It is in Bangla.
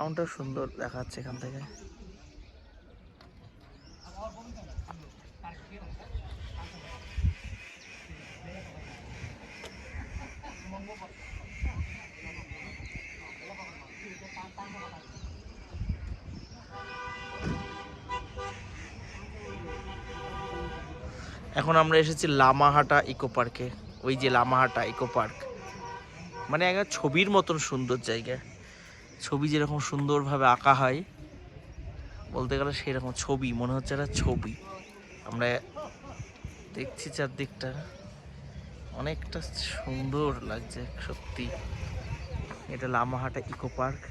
টাউনটা সুন্দর দেখাচ্ছে এখান থেকে। এখন আমরা এসেছি লামাহাটা ইকো পার্কে। ওই যে লামাহাটা ইকো পার্ক, মানে একটা ছবির মতন সুন্দর জায়গা। ছবি যেরকম সুন্দরভাবে আঁকা হয়, বলতে গেলে সেরকম ছবি মনে হচ্ছে একটা ছবি। আমরা দেখছি চারদিকটা, অনেকটা সুন্দর লাগছে সত্যি। এটা লামাহাটা ইকো পার্ক।